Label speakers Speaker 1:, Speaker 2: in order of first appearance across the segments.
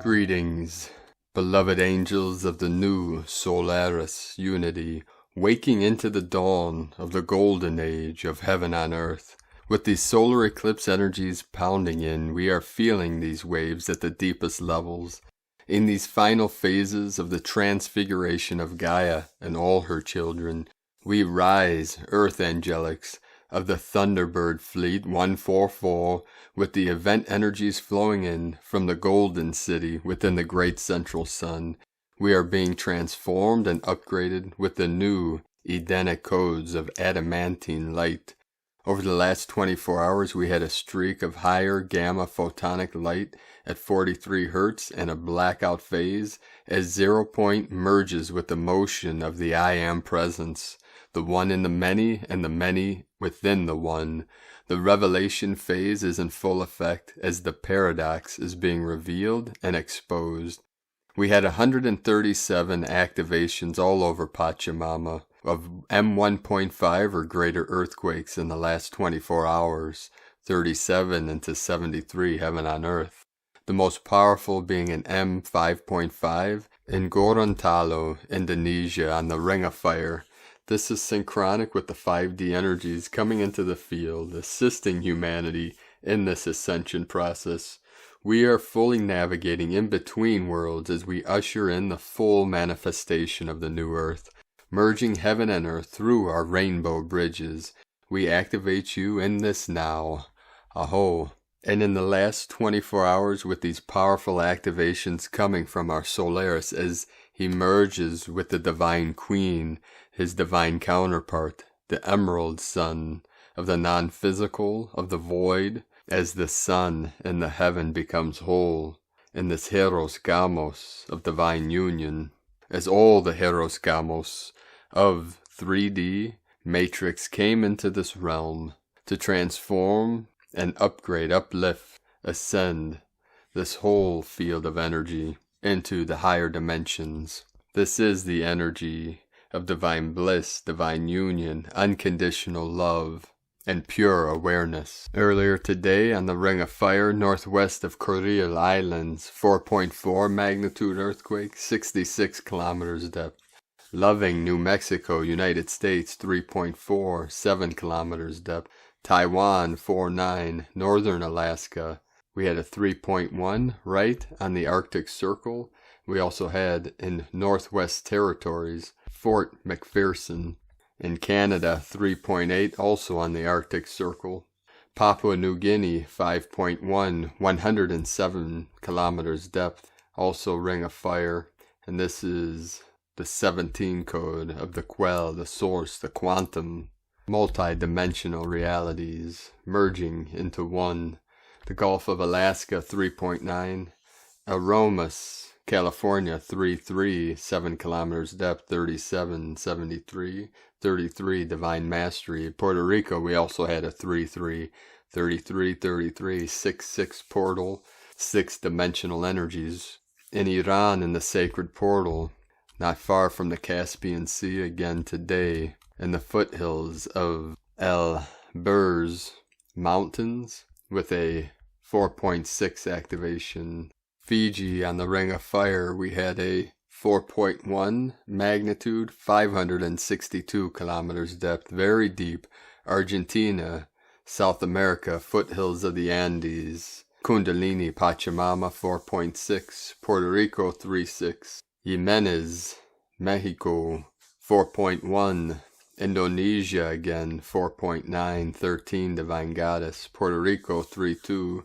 Speaker 1: Greetings, beloved angels of the new Solaris unity, waking into the dawn of the golden age of heaven on earth. With these solar eclipse energies pounding in, we are feeling these waves at the deepest levels. In these final phases of the transfiguration of Gaia and all her children, we rise, earth angelics, of the Thunderbird Fleet 144, with the event energies flowing in from the Golden City within the Great Central Sun. We are being transformed and upgraded with the new Edenic codes of adamantine light. Over the last 24 hours, we had a streak of higher gamma photonic light at 43 Hz and a blackout phase as 0 point merges with the motion of the I Am presence, the one in the many and the many within the one. The revelation phase is in full effect as the paradox is being revealed and exposed. We had 137 activations all over Pachamama of M1.5 or greater earthquakes in the last 24 hours, 37 into 73 heaven on earth. The most powerful being an M5.5 in Gorontalo, Indonesia on the Ring of Fire. This is synchronic with the 5D energies coming into the field, assisting humanity in this ascension process. We are fully navigating in between worlds as we usher in the full manifestation of the new earth, merging heaven and earth through our rainbow bridges. We activate you in this now. Aho. And in the last 24 hours, with these powerful activations coming from our Solaris as he merges with the Divine Queen, his divine counterpart, the Emerald Sun of the non-physical, of the void, as the sun in the heaven becomes whole, in this Hieros Gamos of divine union, as all the Hieros Gamos of 3D matrix came into this realm to transform and upgrade, uplift, ascend this whole field of energy into the higher dimensions. This is the energy of divine bliss, divine union, unconditional love, and pure awareness. Earlier today on the Ring of Fire, northwest of Kuril Islands, 4.4 magnitude earthquake, 66 kilometers depth. Loving, New Mexico, United States, 3.4, 7 kilometers depth. Taiwan, 4.9, northern Alaska. We had a 3.1 right on the Arctic Circle. We also had in Northwest Territories, Fort McPherson. In Canada, 3.8, also on the Arctic Circle. Papua New Guinea, 5.1, 107 kilometers depth, also Ring of Fire. And this is the 17 code of the Quell, the source, the quantum, multi-dimensional realities merging into one. The Gulf of Alaska, 3.9. Aromas, California, 3.3, 7 kilometers depth, 37.73. 33 Divine Mastery. Puerto Rico, we also had a 3.3, 33, 6 portal, 6 dimensional energies. In Iran, in the Sacred Portal, not far from the Caspian Sea again today, in the foothills of El Burz Mountains, with a 4.6 activation. Fiji, on the Ring of Fire, we had a 4.1 magnitude, 562 kilometers depth, very deep. Argentina, South America, foothills of the Andes. Kundalini, Pachamama, 4.6. Puerto Rico, 3.6. Jimenez, Mexico, 4.1. Indonesia again, 4.9, 13 Divine Goddess. Puerto Rico, 3.2.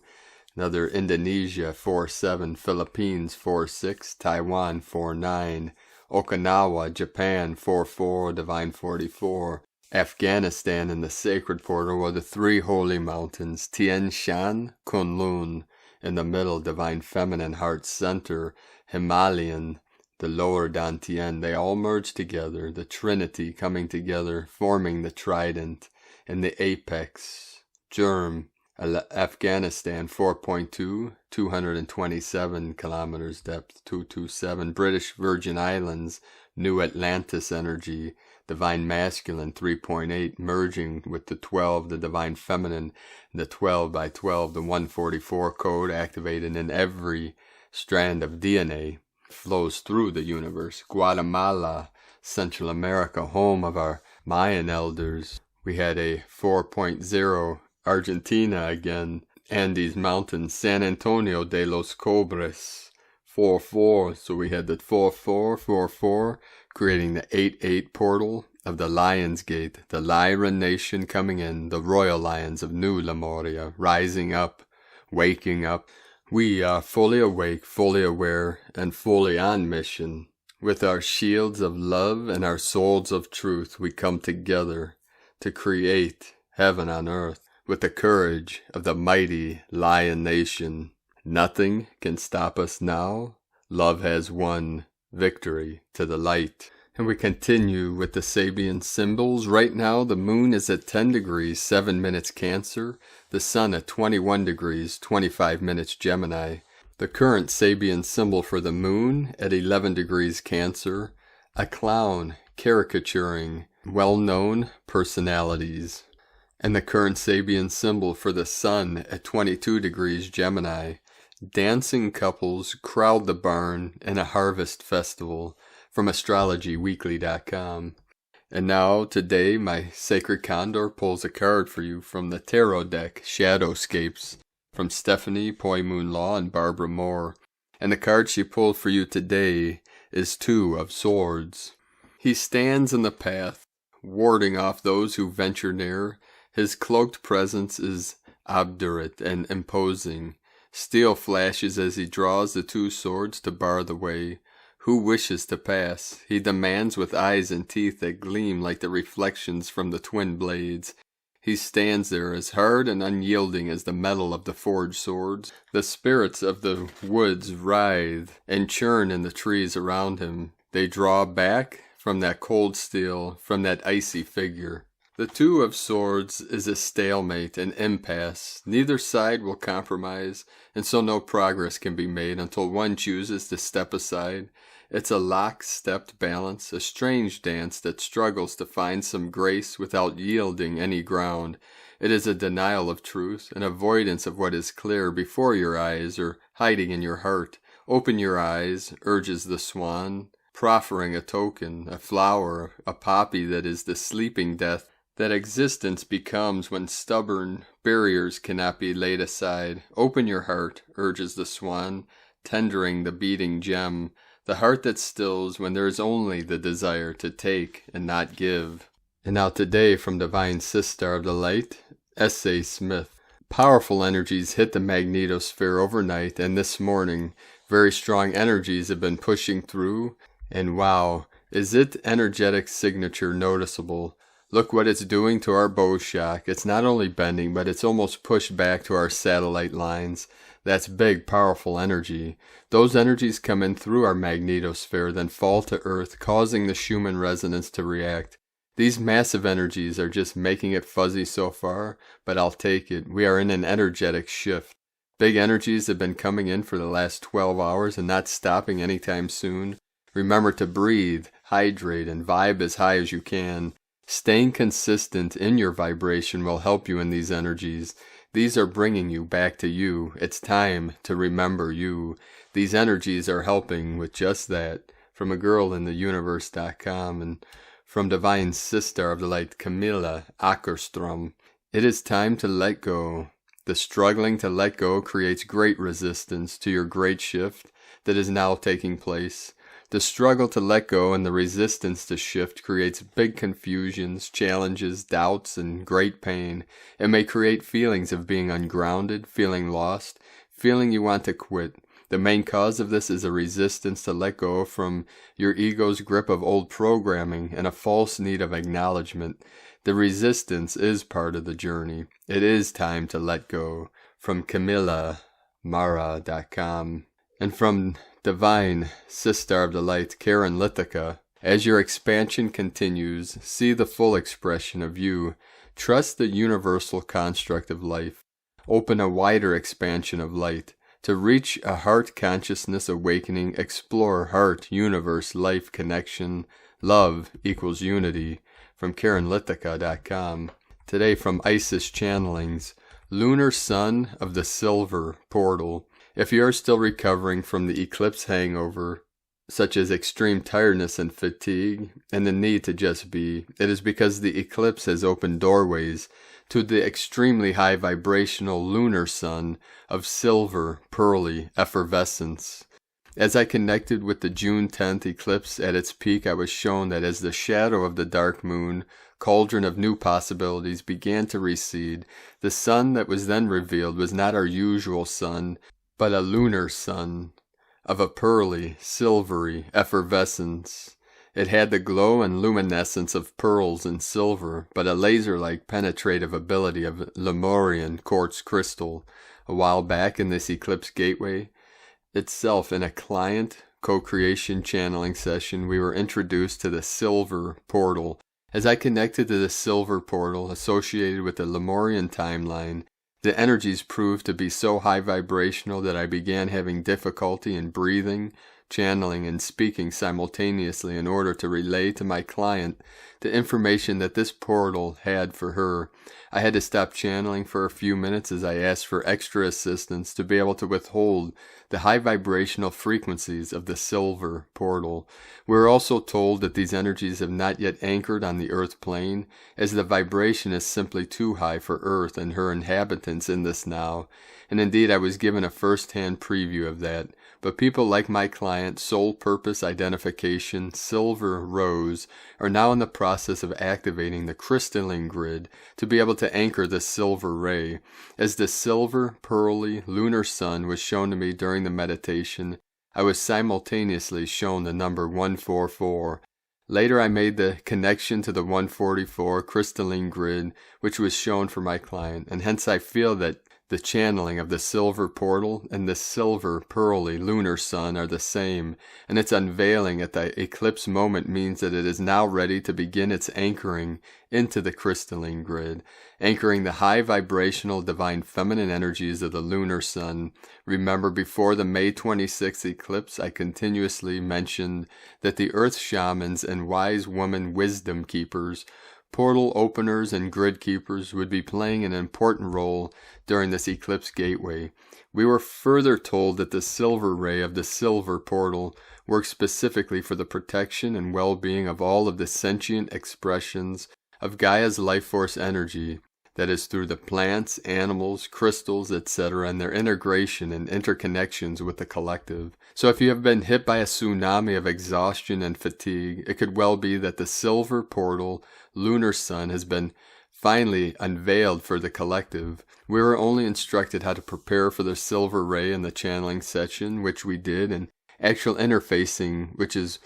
Speaker 1: Another Indonesia, 4.7, Philippines, 4.6, Taiwan, 4.9, Okinawa, Japan, 4.4, Divine 44, Afghanistan in the Sacred Portal were the 3 holy mountains, Tien Shan, Kunlun, in the middle, Divine Feminine Heart Center, Himalayan, the lower Dantian. They all merge together, the Trinity coming together, forming the Trident, and the apex, Germ, Afghanistan 4.2, 227 kilometers depth, 227. British Virgin Islands, New Atlantis energy, Divine Masculine 3.8, merging with the 12, the Divine Feminine, the 12 by 12, the 144 code activated in every strand of DNA, flows through the universe. Guatemala, Central America, home of our Mayan elders. We had a 4.0, Argentina again, Andes Mountains, San Antonio de los Cobres, 4-4, so we had the 4-4, creating the 8-8 portal of the Lion's Gate, the Lyra nation coming in, the royal lions of New Lemuria, rising up, waking up. We are fully awake, fully aware, and fully on mission. With our shields of love and our swords of truth, we come together to create heaven on earth. With the courage of the mighty Lion Nation, nothing can stop us now. Love has won. Victory to the light. And we continue with the Sabian symbols. Right now, the moon is at 10 degrees, 7 minutes Cancer. The sun at 21 degrees, 25 minutes Gemini. The current Sabian symbol for the moon at 11 degrees Cancer. A clown caricaturing well-known personalities. And the current Sabian symbol for the sun at 22 degrees Gemini. Dancing couples crowd the barn in a harvest festival, from astrologyweekly.com. And now, today, my sacred Condor pulls a card for you from the tarot deck, Shadowscapes, from Stephanie Poymoon Law and Barbara Moore. And the card she pulled for you today is 2 of Swords. He stands in the path, warding off those who venture near. His cloaked presence is obdurate and imposing. Steel flashes as he draws the 2 swords to bar the way. Who wishes to pass? He demands with eyes and teeth that gleam like the reflections from the twin blades. He stands there as hard and unyielding as the metal of the forged swords. The spirits of the woods writhe and churn in the trees around him. They draw back from that cold steel, from that icy figure. The 2 of Swords is a stalemate, an impasse. Neither side will compromise, and so no progress can be made until one chooses to step aside. It's a lock-stepped balance, a strange dance that struggles to find some grace without yielding any ground. It is a denial of truth, an avoidance of what is clear before your eyes or hiding in your heart. Open your eyes, urges the swan, proffering a token, a flower, a poppy that is the sleeping death that existence becomes when stubborn barriers cannot be laid aside. Open your heart, urges the swan, tendering the beating gem, the heart that stills when there is only the desire to take and not give. And now today from Divine Sister of the Light, S.A. Smith. Powerful energies hit the magnetosphere overnight, and this morning very strong energies have been pushing through, and wow, is its energetic signature noticeable. Look what it's doing to our bow shock. It's not only bending, but it's almost pushed back to our satellite lines. That's big, powerful energy. Those energies come in through our magnetosphere, then fall to Earth, causing the Schumann resonance to react. These massive energies are just making it fuzzy so far, but I'll take it. We are in an energetic shift. Big energies have been coming in for the last 12 hours and not stopping anytime soon. Remember to breathe, hydrate, and vibe as high as you can. Staying consistent in your vibration will help you in these energies. These are bringing you back to you. It's time to remember you. These energies are helping with just that. From agirlintheuniverse.com and from Divine Sister of the Light, Camilla Ackerstrom. It is time to let go. The struggling to let go creates great resistance to your great shift that is now taking place. The struggle to let go and the resistance to shift creates big confusions, challenges, doubts, and great pain. It may create feelings of being ungrounded, feeling lost, feeling you want to quit. The main cause of this is a resistance to let go from your ego's grip of old programming and a false need of acknowledgement. The resistance is part of the journey. It is time to let go. From CamillaMara.com. And from Divine Sister of the Light, Karen Lithica. As your expansion continues, see the full expression of you. Trust the universal construct of life. open a wider expansion of light. To reach a heart consciousness awakening, explore heart, universe, life, connection, love equals unity. From KarenLithica.com. Today from Isis Channelings, Lunar Sun of the Silver Portal. If you are still recovering from the eclipse hangover, such as extreme tiredness and fatigue, and the need to just be, it is because the eclipse has opened doorways to the extremely high vibrational lunar sun of silver, pearly effervescence. As I connected with the June 10th eclipse at its peak, I was shown that as the shadow of the dark moon, cauldron of new possibilities, began to recede, the sun that was then revealed was not our usual sun, but a lunar sun of a pearly, silvery effervescence. It had the glow and luminescence of pearls and silver, but a laser-like penetrative ability of Lemurian quartz crystal. A while back in this eclipse gateway itself, in a client co-creation channeling session, we were introduced to the silver portal. As I connected to the silver portal associated with the Lemurian timeline, the energies proved to be so high vibrational that I began having difficulty in breathing, channeling, and speaking simultaneously in order to relay to my client the information that this portal had for her. I had to stop channeling for a few minutes as I asked for extra assistance to be able to withhold the high vibrational frequencies of the silver portal. We were also told that these energies have not yet anchored on the earth plane, as the vibration is simply too high for earth and her inhabitants in this now. And indeed I was given a first-hand preview of that. But people like my client, Soul Purpose Identification, Silver Rose, are now in the process of activating the crystalline grid to be able to anchor the silver ray. As the silver, pearly, lunar sun was shown to me during the meditation, I was simultaneously shown the number 144. Later I made the connection to the 144 crystalline grid, which was shown for my client, and hence I feel that the channeling of the silver portal and the silver, pearly, lunar sun are the same, and its unveiling at the eclipse moment means that it is now ready to begin its anchoring into the crystalline grid, anchoring the high vibrational divine feminine energies of the lunar sun. Remember, before the May 26th eclipse, I continuously mentioned that the earth shamans and wise woman wisdom keepers, portal openers, and grid keepers would be playing an important role during this eclipse gateway. We were further told that the silver ray of the silver portal works specifically for the protection and well-being of all of the sentient expressions of Gaia's life force energy, that is through the plants, animals, crystals, etc., and their integration and interconnections with the collective. So if you have been hit by a tsunami of exhaustion and fatigue, it could well be that the silver portal lunar sun has been finally unveiled for the collective. We were only instructed how to prepare for the silver ray in the channeling session, which we did, and actual interfacing, which is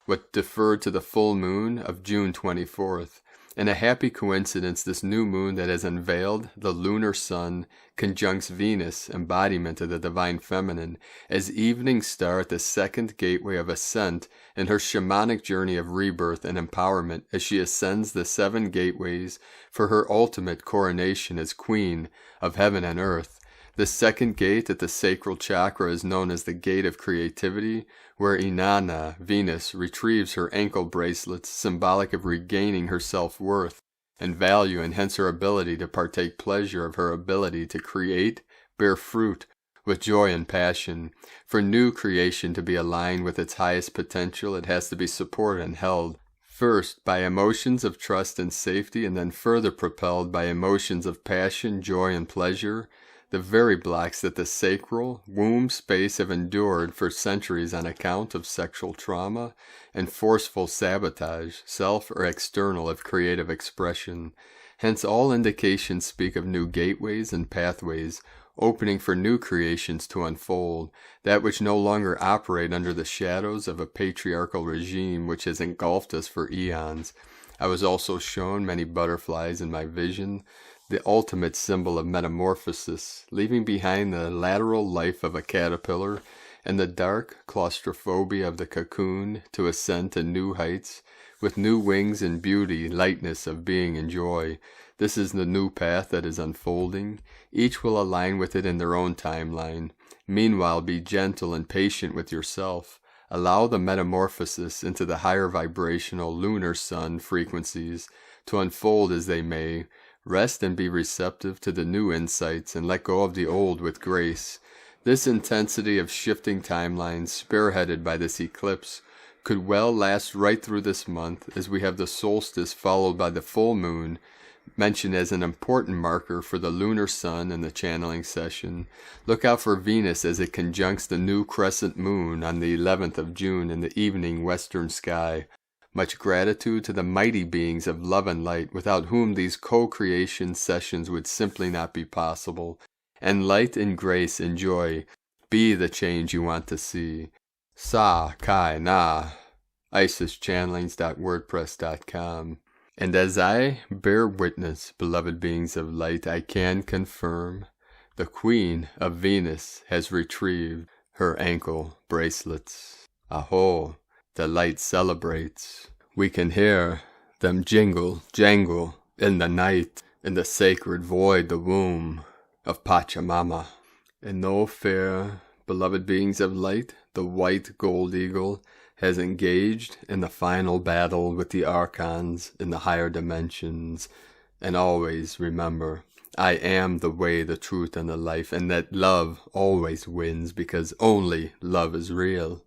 Speaker 1: what deferred to the full moon of June 24th. In a happy coincidence, this new moon that has unveiled the lunar sun conjuncts Venus, embodiment of the divine feminine, as evening star at the second gateway of ascent in her shamanic journey of rebirth and empowerment, as she ascends the 7 gateways for her ultimate coronation as queen of heaven and earth. The second gate at the sacral chakra is known as the gate of creativity, where Inanna, Venus, retrieves her ankle bracelets, symbolic of regaining her self-worth and value, and hence her ability to partake pleasure of her ability to create, bear fruit with joy and passion. For new creation to be aligned with its highest potential, it has to be supported and held first by emotions of trust and safety, and then further propelled by emotions of passion, joy, and pleasure, the very blocks that the sacral womb space have endured for centuries on account of sexual trauma and forceful sabotage, self or external, of creative expression. Hence all indications speak of new gateways and pathways, opening for new creations to unfold, that which no longer operate under the shadows of a patriarchal regime which has engulfed us for eons. I was also shown many butterflies in my vision, the ultimate symbol of metamorphosis, leaving behind the lateral life of a caterpillar and the dark claustrophobia of the cocoon to ascend to new heights with new wings and beauty, lightness of being and joy. This is the new path that is unfolding. Each will align with it in their own timeline. Meanwhile, be gentle and patient with yourself. Allow the metamorphosis into the higher vibrational lunar sun frequencies to unfold as they may. Rest and be receptive to the new insights and let go of the old with grace. This intensity of shifting timelines, spearheaded by this eclipse, could well last right through this month, as we have the solstice followed by the full moon, mentioned as an important marker for the lunar sun in the channeling session. Look out for Venus as it conjuncts the new crescent moon on the 11th of June in the evening western sky. Much gratitude to the mighty beings of love and light, without whom these co-creation sessions would simply not be possible. And light and grace and joy be the change you want to see. Sa Kai Na, IsisChannelings.wordpress.com. And as I bear witness, beloved beings of light, I can confirm the Queen of Venus has retrieved her ankle bracelets. Aho, the light celebrates. We can hear them jingle, jangle in the night, in the sacred void, the womb of Pachamama. And no fear, beloved beings of light, the white gold eagle has engaged in the final battle with the archons in the higher dimensions. And always remember, I am the way, the truth, and the life, and that love always wins, because only love is real.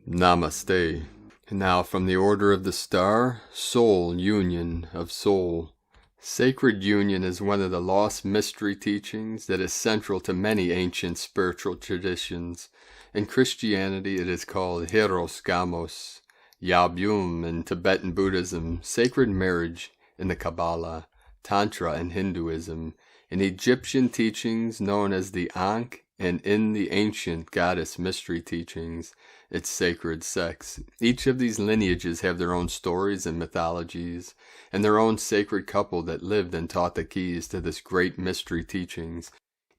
Speaker 1: Namaste. And now from the Order of the Star, Soul Union of Soul. Sacred union is one of the lost mystery teachings that is central to many ancient spiritual traditions. In Christianity, it is called Hieros, Gamos, Yabyum in Tibetan Buddhism, sacred marriage in the Kabbalah, Tantra in Hinduism, in Egyptian teachings known as the Ankh, and in the ancient goddess mystery teachings, it's sacred sex. Each of these lineages have their own stories and mythologies, and their own sacred couple that lived and taught the keys to this great mystery teachings.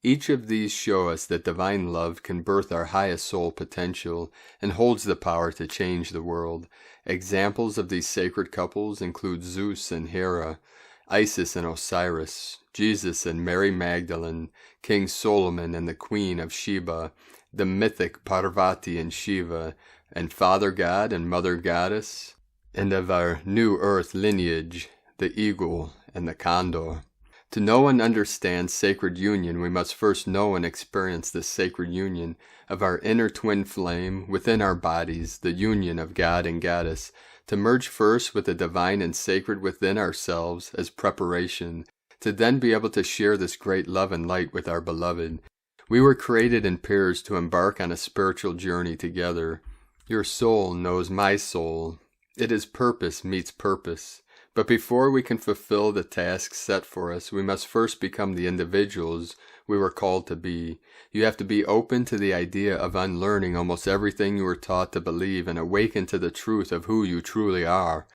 Speaker 1: Each of these show us that divine love can birth our highest soul potential and holds the power to change the world. Examples of these sacred couples include Zeus and Hera, Isis and Osiris, Jesus and Mary Magdalene, King Solomon and the Queen of Sheba, the mythic Parvati and Shiva, and Father God and Mother Goddess, and of our new earth lineage, the eagle and the condor. To know and understand sacred union, we must first know and experience this sacred union of our inner twin flame within our bodies, the union of God and Goddess, to merge first with the divine and sacred within ourselves as preparation, to then be able to share this great love and light with our beloved. We were created in pairs to embark on a spiritual journey together. Your soul knows my soul. It is purpose meets purpose. But before we can fulfill the tasks set for us, we must first become the individuals we were called to be. You have to be open to the idea of unlearning almost everything you were taught to believe and awaken to the truth of who you truly are.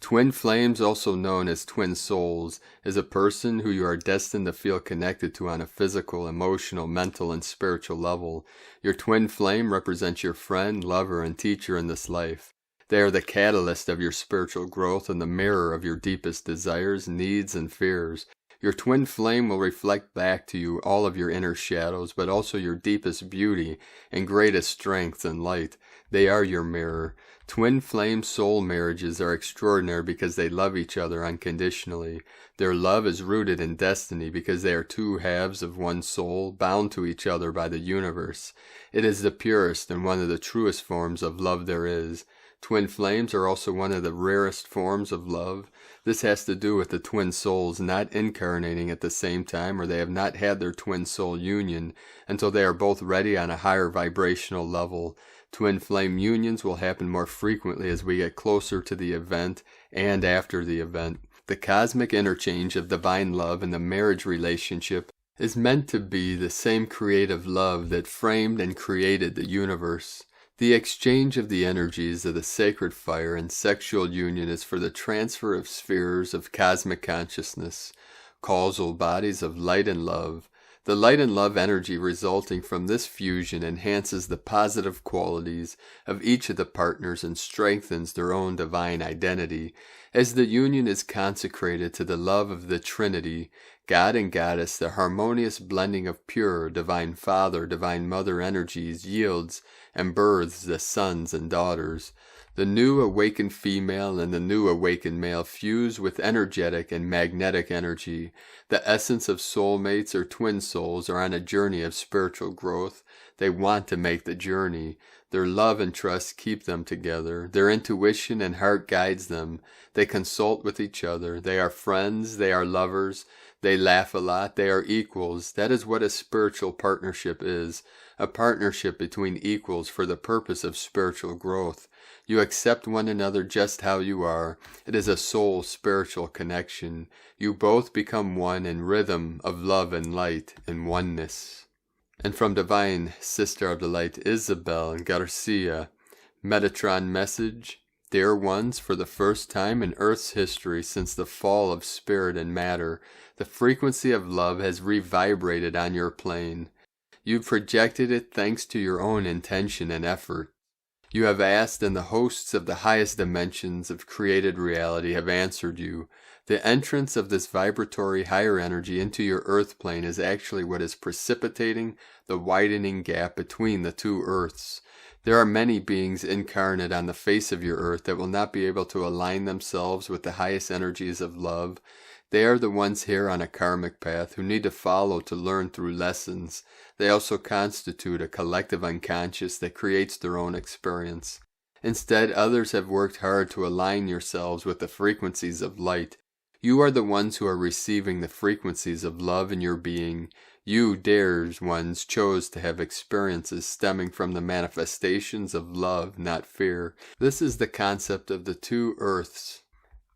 Speaker 1: Twin flames, also known as twin souls, is a person who you are destined to feel connected to on a physical, emotional, mental, and spiritual level. Your twin flame represents your friend, lover, and teacher in this life. They are the catalyst of your spiritual growth and the mirror of your deepest desires, needs, and fears. Your twin flame will reflect back to you all of your inner shadows, but also your deepest beauty and greatest strength and light. They are your mirror. Twin flame soul marriages are extraordinary because they love each other unconditionally. Their love is rooted in destiny because they are two halves of one soul bound to each other by the universe. It is the purest and one of the truest forms of love there is. Twin flames are also one of the rarest forms of love. This has to do with the twin souls not incarnating at the same time, or they have not had their twin soul union until they are both ready on a higher vibrational level. Twin flame unions will happen more frequently as we get closer to the event and after the event. The cosmic interchange of divine love in the marriage relationship is meant to be the same creative love that framed and created the universe. The exchange of the energies of the sacred fire and sexual union is for the transfer of spheres of cosmic consciousness, causal bodies of light and love. The light and love energy resulting from this fusion enhances the positive qualities of each of the partners and strengthens their own divine identity. As the union is consecrated to the love of the Trinity, God and Goddess, the harmonious blending of pure, divine Father, divine Mother energies yields and births the sons and daughters. The new awakened female and the new awakened male fuse with energetic and magnetic energy. The essence of soulmates or twin souls are on a journey of spiritual growth. They want to make the journey. Their love and trust keep them together. Their intuition and heart guides them. They consult with each other. They are friends. They are lovers. They laugh a lot. They are equals. That is what a spiritual partnership is. A partnership between equals for the purpose of spiritual growth. You accept one another just how you are. It is a soul-spiritual connection. You both become one in rhythm of love and light and oneness. And from Divine Sister of the Light Isabel Garcia, Metatron message: Dear ones, for the first time in Earth's history since the fall of spirit and matter, the frequency of love has revibrated on your plane. You projected it thanks to your own intention and effort. You have asked, and the hosts of the highest dimensions of created reality have answered you. The entrance of this vibratory higher energy into your earth plane is actually what is precipitating the widening gap between the two earths. There are many beings incarnate on the face of your earth that will not be able to align themselves with the highest energies of love. They are the ones here on a karmic path who need to follow to learn through lessons. They also constitute a collective unconscious that creates their own experience. Instead, others have worked hard to align yourselves with the frequencies of light. You are the ones who are receiving the frequencies of love in your being. You, dear ones, chose to have experiences stemming from the manifestations of love, not fear. This is the concept of the two earths.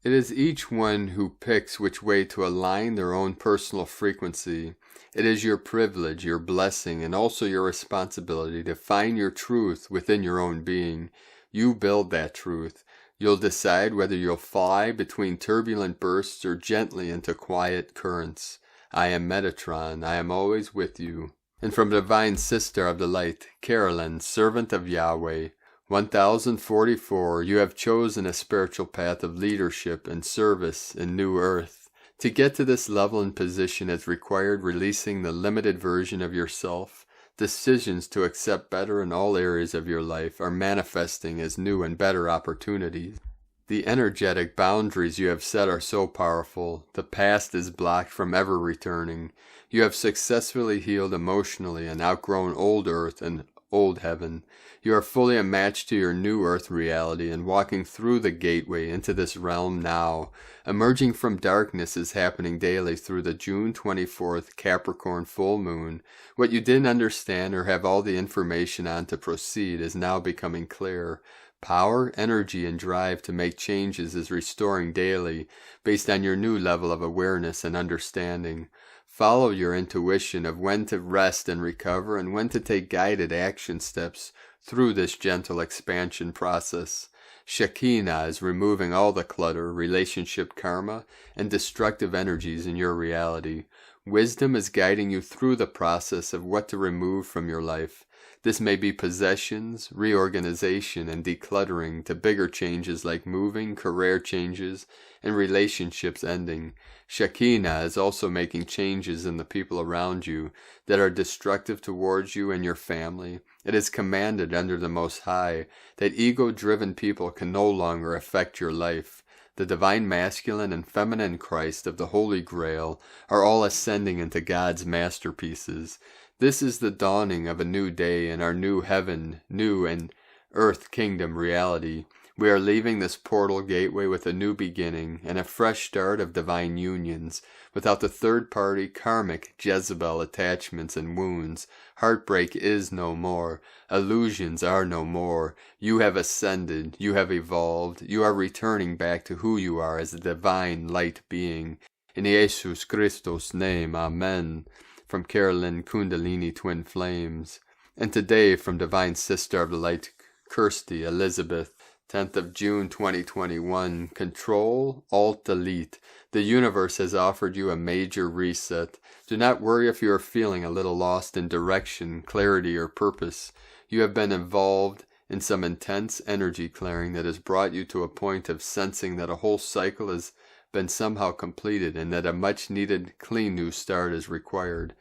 Speaker 1: It is each one who picks which way to align their own personal frequency. It is your privilege, your blessing, and also your responsibility to find your truth within your own being. You build that truth. You'll decide whether you'll fly between turbulent bursts or gently into quiet currents. I am Metatron. I am always with you. And from Divine Sister of the Light, Carolyn, Servant of Yahweh, 1044, you have chosen a spiritual path of leadership and service in New Earth. To get to this level and position has required releasing the limited version of yourself. Decisions to accept better in all areas of your life are manifesting as new and better opportunities. The energetic boundaries you have set are so powerful. The past is blocked from ever returning. You have successfully healed emotionally and outgrown old earth and old heaven. You are fully a match to your new earth reality and walking through the gateway into this realm now. Emerging from darkness is happening daily through the June 24th Capricorn full moon. What you didn't understand or have all the information on to proceed is now becoming clear. Power, energy, and drive to make changes is restoring daily based on your new level of awareness and understanding. Follow your intuition of when to rest and recover and when to take guided action steps through this gentle expansion process. Shekinah is removing all the clutter, relationship karma, and destructive energies in your reality. Wisdom is guiding you through the process of what to remove from your life. This may be possessions, reorganization, and decluttering to bigger changes like moving, career changes, and relationships ending. Shekinah is also making changes in the people around you that are destructive towards you and your family. It is commanded under the Most High that ego-driven people can no longer affect your life. The divine masculine and feminine Christ of the Holy Grail are all ascending into God's masterpieces. This is the dawning of a new day in our new heaven, new and earth kingdom reality. We are leaving this portal gateway with a new beginning and a fresh start of divine unions, without the third-party karmic Jezebel attachments and wounds. Heartbreak is no more. Illusions are no more. You have ascended. You have evolved. You are returning back to who you are as a divine light being. In Jesus Christos' name, Amen. From Carolyn Kundalini Twin Flames. And today from Divine Sister of the Light, Kirsty Elizabeth. 10th of June 2021. Control, Alt, Delete. The universe has offered you a major reset. Do not worry if you are feeling a little lost in direction, clarity, or purpose. You have been involved in some intense energy clearing that has brought you to a point of sensing that a whole cycle has been somehow completed and that a much needed clean new start is required.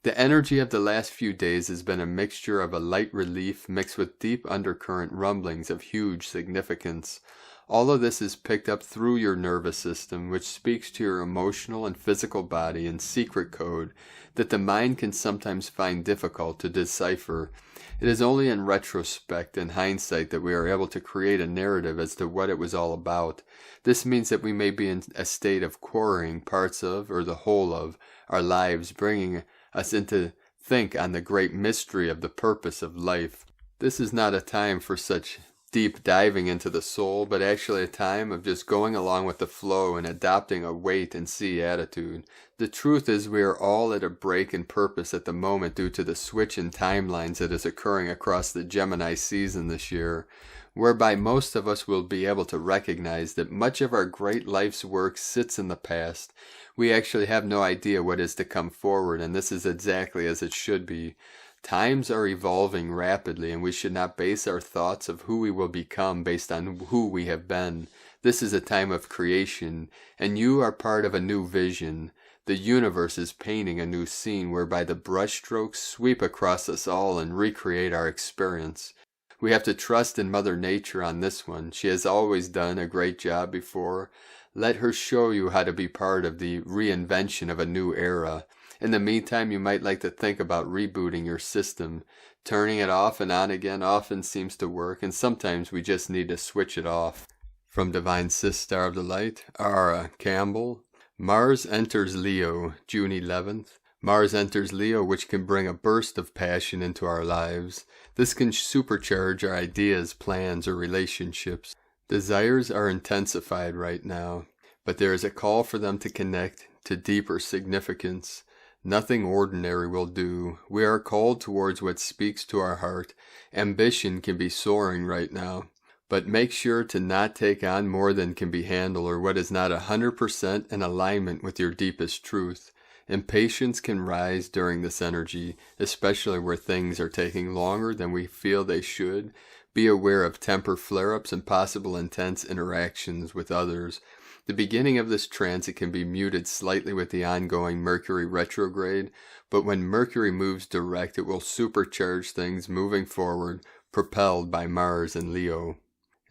Speaker 1: The energy of the last few days has been a mixture of a light relief mixed with deep undercurrent rumblings of huge significance. All of this is picked up through your nervous system, which speaks to your emotional and physical body in secret code that the mind can sometimes find difficult to decipher. It is only in retrospect and hindsight that we are able to create a narrative as to what it was all about. This means that we may be in a state of quarrying parts of, or the whole of, our lives, bringing us into think on the great mystery of the purpose of life. This is not a time for such deep diving into the soul, but actually a time of just going along with the flow and adopting a wait and see attitude. The truth is we are all at a break in purpose at the moment due to the switch in timelines that is occurring across the Gemini season this year, whereby most of us will be able to recognize that much of our great life's work sits in the past. We actually have no idea what is to come forward, and this is exactly as it should be. Times are evolving rapidly, and we should not base our thoughts of who we will become based on who we have been. This is a time of creation, and you are part of a new vision. The universe is painting a new scene whereby the brushstrokes sweep across us all and recreate our experience. We have to trust in Mother Nature on this one. She has always done a great job before. Let her show you how to be part of the reinvention of a new era. In the meantime, you might like to think about rebooting your system. Turning it off and on again often seems to work, and sometimes we just need to switch it off. From Divine Sister of the Light, Ara Campbell. Mars enters Leo, June 11th. Mars enters Leo, which can bring a burst of passion into our lives. This can supercharge our ideas, plans, or relationships. Desires are intensified right now, but there is a call for them to connect to deeper significance. Nothing ordinary will do. We are called towards what speaks to our heart. Ambition can be soaring right now, but make sure to not take on more than can be handled or what is not 100% in alignment with your deepest truth. Impatience can rise during this energy, especially where things are taking longer than we feel they should. Be aware of temper flare-ups and possible intense interactions with others. The beginning of this transit can be muted slightly with the ongoing Mercury retrograde, but when Mercury moves direct, it will supercharge things moving forward, propelled by Mars and Leo.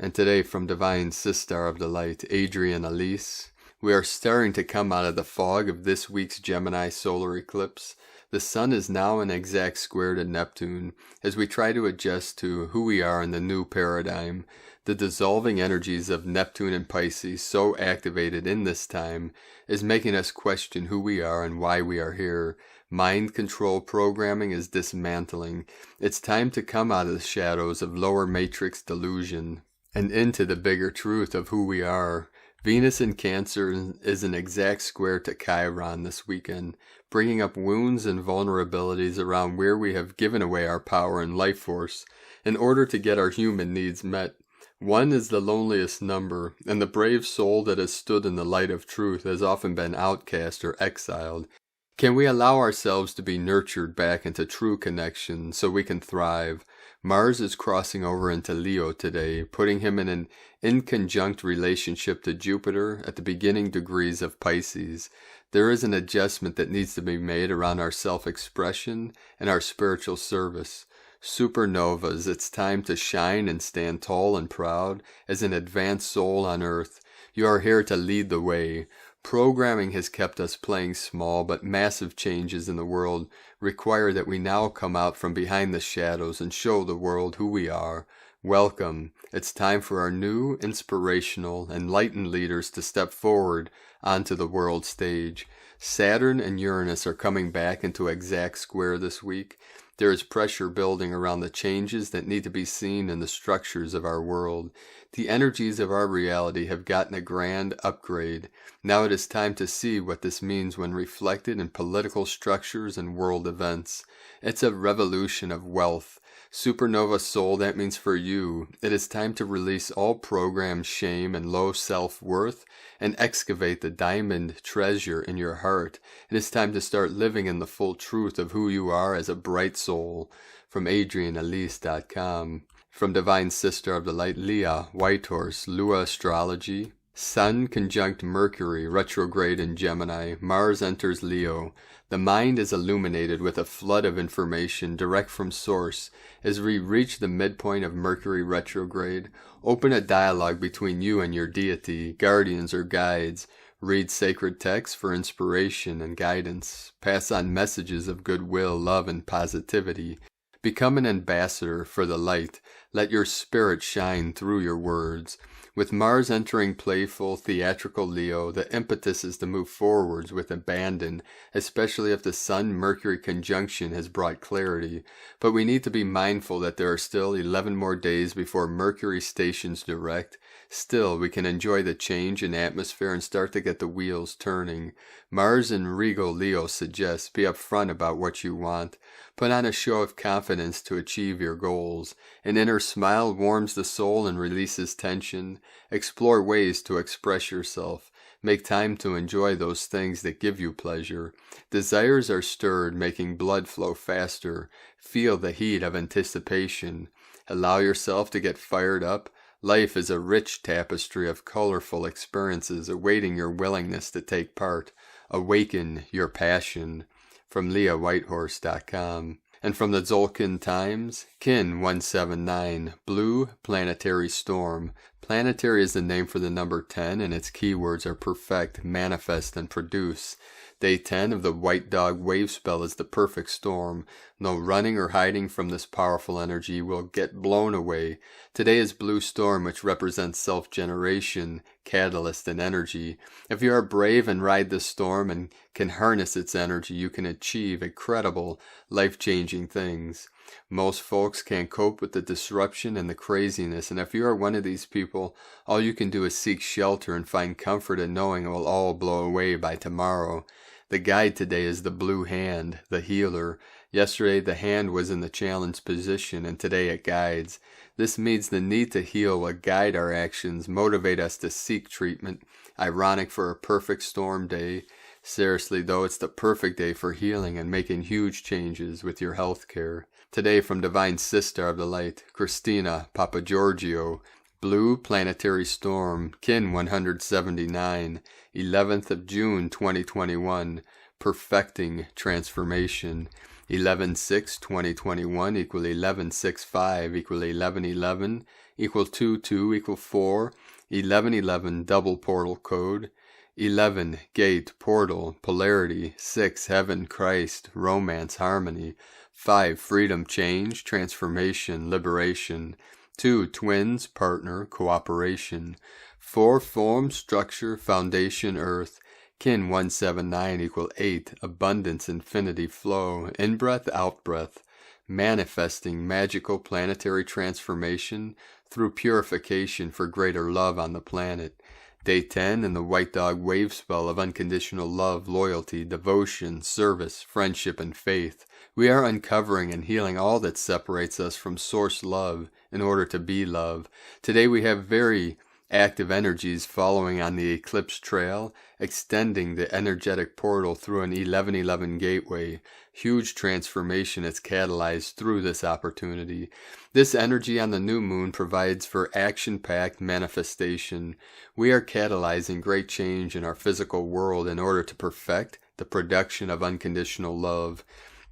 Speaker 1: And today, from Divine Sister of the Light, Adrian Elise, we are starting to come out of the fog of this week's Gemini solar eclipse. The Sun is now in exact square to Neptune as we try to adjust to who we are in the new paradigm. The dissolving energies of Neptune and Pisces, so activated in this time, is making us question who we are and why we are here. Mind control programming is dismantling. It's time to come out of the shadows of lower matrix delusion and into the bigger truth of who we are. Venus in Cancer is an exact square to Chiron this weekend, bringing up wounds and vulnerabilities around where we have given away our power and life force in order to get our human needs met. One is the loneliest number, and the brave soul that has stood in the light of truth has often been outcast or exiled. Can we allow ourselves to be nurtured back into true connection so we can thrive? Mars is crossing over into Leo today, putting him in an inconjunct relationship to Jupiter at the beginning degrees of Pisces. There is an adjustment that needs to be made around our self-expression and our spiritual service. Supernovas, it's time to shine and stand tall and proud as an advanced soul on Earth. You are here to lead the way. Programming has kept us playing small, but massive changes in the world require that we now come out from behind the shadows and show the world who we are. Welcome. It's time for our new, inspirational, enlightened leaders to step forward onto the world stage. Saturn and Uranus are coming back into exact square this week. There is pressure building around the changes that need to be seen in the structures of our world. The energies of our reality have gotten a grand upgrade. Now it is time to see what this means when reflected in political structures and world events. It's a revolution of wealth. Supernova soul, that means for you, it is time to release all programmed shame and low self-worth and excavate the diamond treasure in your heart. It is time to start living in the full truth of who you are as a bright soul. From AdrianElise.com. From Divine Sister of the Light, Leah, Whitehorse, Lua Astrology. Sun conjunct Mercury, retrograde in Gemini. Mars enters Leo. The mind is illuminated with a flood of information direct from source. As we reach the midpoint of Mercury retrograde, open a dialogue between you and your deity, guardians, or guides. Read sacred texts for inspiration and guidance. Pass on messages of goodwill, love, and positivity. Become an ambassador for the light. Let your spirit shine through your words. With Mars entering playful, theatrical Leo, the impetus is to move forwards with abandon, especially if the Sun-Mercury conjunction has brought clarity. But we need to be mindful that there are still 11 more days before Mercury stations direct. Still, we can enjoy the change in atmosphere and start to get the wheels turning. Mars in regal Leo suggests be upfront about what you want. Put on a show of confidence to achieve your goals. An inner smile warms the soul and releases tension. Explore ways to express yourself. Make time to enjoy those things that give you pleasure. Desires are stirred, making blood flow faster. Feel the heat of anticipation. Allow yourself to get fired up. Life is a rich tapestry of colorful experiences awaiting your willingness to take part. Awaken your passion. From LeahWhitehorse.com. And from the Tzolk'in Times, Kin 179, Blue Planetary Storm. Planetary is the name for the number 10, and its keywords are perfect, manifest, and produce. Day 10 of the White Dog wave spell is the perfect storm. No running or hiding from this powerful energy will get blown away. Today is Blue Storm, which represents self-generation, catalyst, and energy. If you are brave and ride the storm and can harness its energy, you can achieve incredible, life-changing things. Most folks can't cope with the disruption and the craziness, and if you are one of these people, all you can do is seek shelter and find comfort in knowing it will all blow away by tomorrow. The guide today is the blue hand, the healer. Yesterday the hand was in the challenge position, and today it guides. This means the need to heal will guide our actions, motivate us to seek treatment. Ironic for a perfect storm day. Seriously though, it's the perfect day for healing and making huge changes with your health care. Today from Divine Sister of the Light, Christina Papagiorgio. Blue Planetary Storm, Kin 179, 11th of June 2021, Perfecting Transformation. 11-6-2021 equal 11-6-5 equal 11-11 equal 2-2 equal 4, 11-11 double portal code, 11 gate portal polarity, 6 heaven Christ romance harmony, 5 freedom change transformation liberation, 2 twins partner cooperation, 4 form structure foundation earth. Kin 179 equal 8 abundance infinity flow, in breath out breath, manifesting magical planetary transformation through purification for greater love on the planet. Day 10 in the White Dog wave spell of unconditional love, loyalty, devotion, service, friendship, and faith. We are uncovering and healing all that separates us from source love in order to be love. Today we have very active energies following on the Eclipse trail, extending the energetic portal through an 11-11 gateway. Huge transformation is catalyzed through this opportunity. This energy on the new moon provides for action-packed manifestation. We are catalyzing great change in our physical world in order to perfect the production of unconditional love.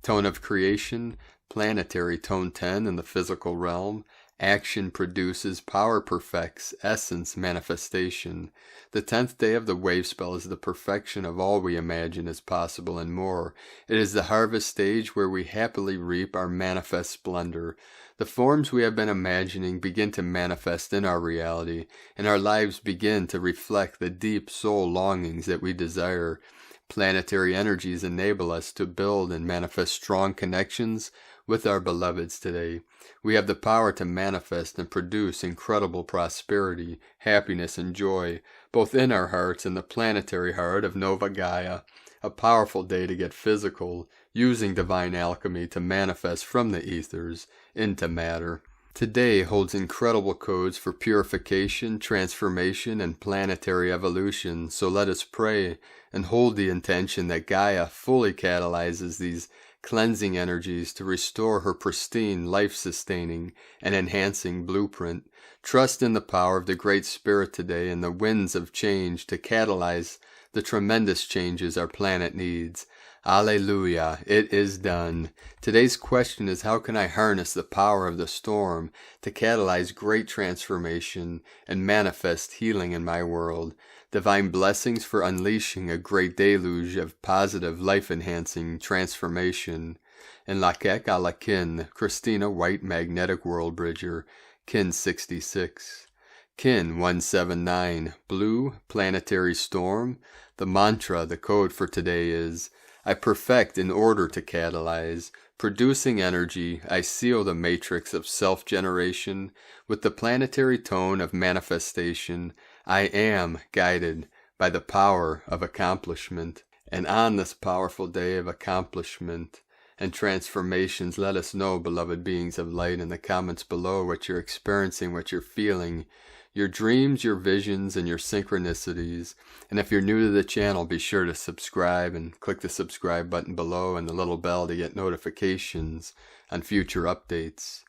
Speaker 1: Tone of creation, planetary tone 10 in the physical realm. Action produces, power perfects, essence manifestation. The 10th day of the wave spell is the perfection of all we imagine is possible and more. It is the harvest stage where we happily reap our manifest splendor. The forms we have been imagining begin to manifest in our reality, and our lives begin to reflect the deep soul longings that we desire. Planetary energies enable us to build and manifest strong connections with our beloveds today. We have the power to manifest and produce incredible prosperity, happiness, and joy, both in our hearts and the planetary heart of Nova Gaia. A powerful day to get physical. using divine alchemy to manifest from the ethers into matter. Today holds incredible codes for purification, transformation, and planetary evolution, so let us pray and hold the intention that Gaia fully catalyzes these cleansing energies to restore her pristine, life-sustaining, and enhancing blueprint. Trust in the power of the Great Spirit today and the winds of change to catalyze the tremendous changes our planet needs. Alleluia, it is done. Today's question is, how can I harness the power of the storm to catalyze great transformation and manifest healing in my world? Divine blessings for unleashing a great deluge of positive, life-enhancing transformation. In Lakek a la Kin, Christina White Magnetic World Bridger, Kin 66. Kin 179, Blue Planetary Storm. The mantra, the code for today is, I perfect in order to catalyze. Producing energy, I seal the matrix of self-generation with the planetary tone of manifestation. I am guided by the power of accomplishment. And on this powerful day of accomplishment and transformations, let us know, beloved beings of light, in the comments below what you're experiencing, what you're feeling, your dreams, your visions, and your synchronicities. And if you're new to the channel, be sure to subscribe and click the subscribe button below and the little bell to get notifications on future updates.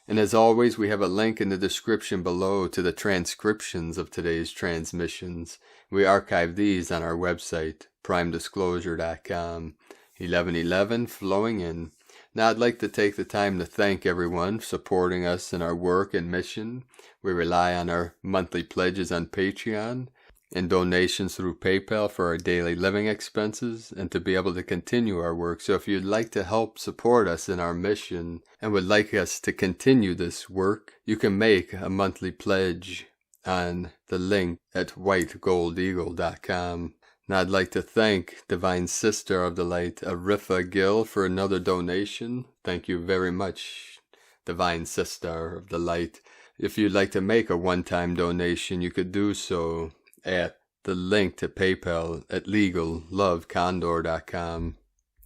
Speaker 1: And as always, we have a link in the description below to the transcriptions of today's transmissions. We archive these on our website, primedisclosure.com. 1111 flowing in. Now I'd like to take the time to thank everyone supporting us in our work and mission. We rely on our monthly pledges on Patreon and donations through PayPal for our daily living expenses and to be able to continue our work. So if you'd like to help support us in our mission and would like us to continue this work, you can make a monthly pledge on the link at whitegoldeagle.com. Now I'd like to thank Divine Sister of the Light, Arifa Gill, for another donation. Thank you very much, Divine Sister of the Light. If you'd like to make a one-time donation, you could do so at the link to PayPal at legallovecondor.com.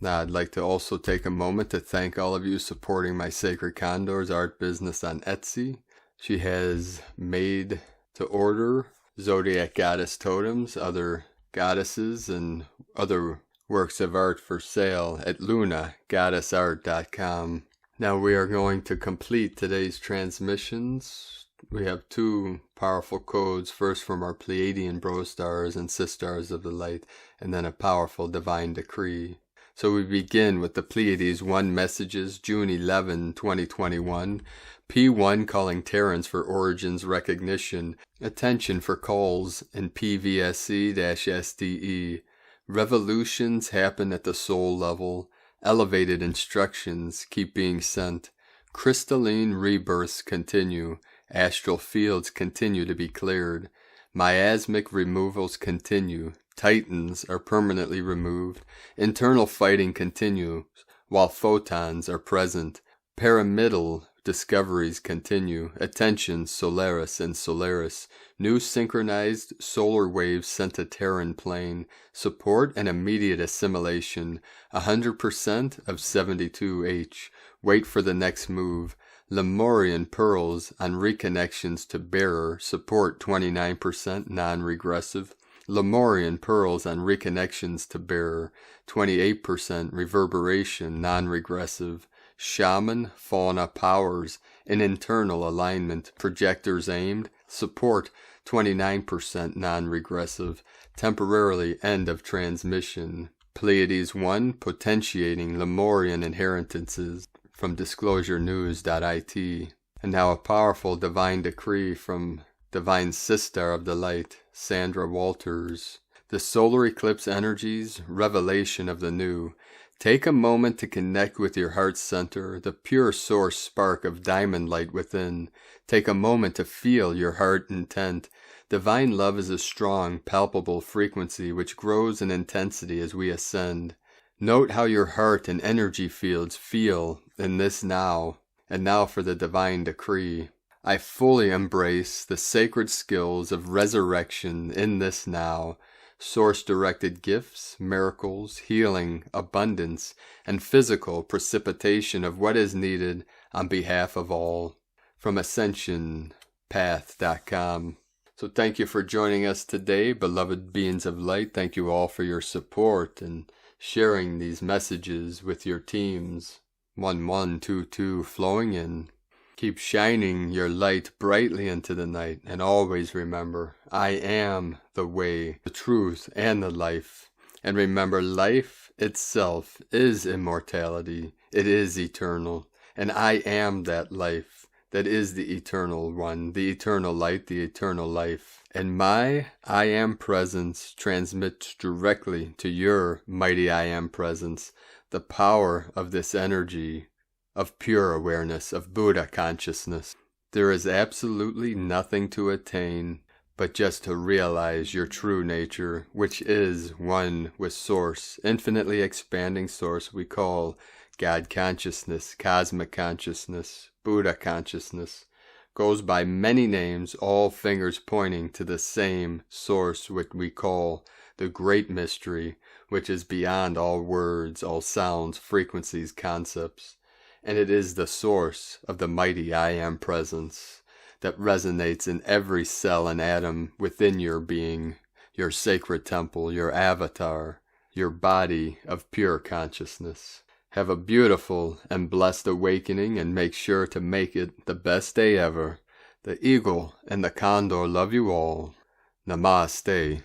Speaker 1: Now I'd like to also take a moment to thank all of you supporting my Sacred Condors art business on Etsy. She has made to order Zodiac Goddess totems, other goddesses, and other works of art for sale at lunagoddessart.com. Now we are going to complete today's transmissions. We have two powerful codes, first from our Pleiadian bro stars and sisters of the light, and then a powerful divine decree. So we begin with the Pleiades 1 messages, June 11, 2021. P1 calling Terrans for origins recognition. Attention for calls in PVSC-SDE. Revolutions happen at the soul level. Elevated instructions keep being sent. Crystalline rebirths continue. Astral fields continue to be cleared. Miasmic removals continue. Titans are permanently removed. Internal fighting continues while photons are present. Pyramidal discoveries continue. Attention, Solaris and Solaris. New synchronized solar waves sent to Terran plane. Support and immediate assimilation. 100% of 72H. Wait for the next move. Lemurian pearls on reconnections to bearer. Support 29% non-regressive. Lemurian pearls on reconnections to bearer. 28% reverberation non-regressive. Shaman fauna powers in internal alignment. Projectors aimed. Support 29% non-regressive. Temporarily end of transmission. Pleiades 1 potentiating Lemurian inheritances from disclosurenews.it. And now a powerful divine decree from Divine Sister of the Light, Sandra Walters. The solar eclipse energies, revelation of the new. Take a moment to connect with your heart center, the pure source spark of diamond light within. Take a moment to feel your heart intent. Divine love is a strong, palpable frequency which grows in intensity as we ascend. Note how your heart and energy fields feel in this now. And now for the divine decree. I fully embrace the sacred skills of resurrection in this now. source-directed gifts, miracles, healing, abundance, and physical precipitation of what is needed on behalf of all. From AscensionPath.com. So thank you for joining us today, beloved beings of light. Thank you all for your support and sharing these messages with your teams. 1122 flowing in. Keep shining your light brightly into the night, and always remember, I am the way, the truth, and the life. And remember, life itself is immortality. It is eternal. And I am that life. That is the eternal one, the eternal light, the eternal life. And my I am presence transmits directly to your mighty I am presence the power of this energy of pure awareness, of Buddha consciousness. There is absolutely nothing to attain but just to realize your true nature, which is one with Source, infinitely expanding Source we call God consciousness, cosmic consciousness, Buddha consciousness. Goes by many names, all fingers pointing to the same Source which we call the Great Mystery, which is beyond all words, all sounds, frequencies, concepts. And it is the source of the mighty I Am presence that resonates in every cell and atom within your being, your sacred temple, your avatar, your body of pure consciousness. Have a beautiful and blessed awakening, and make sure to make it the best day ever. The eagle and the condor love you all. Namaste.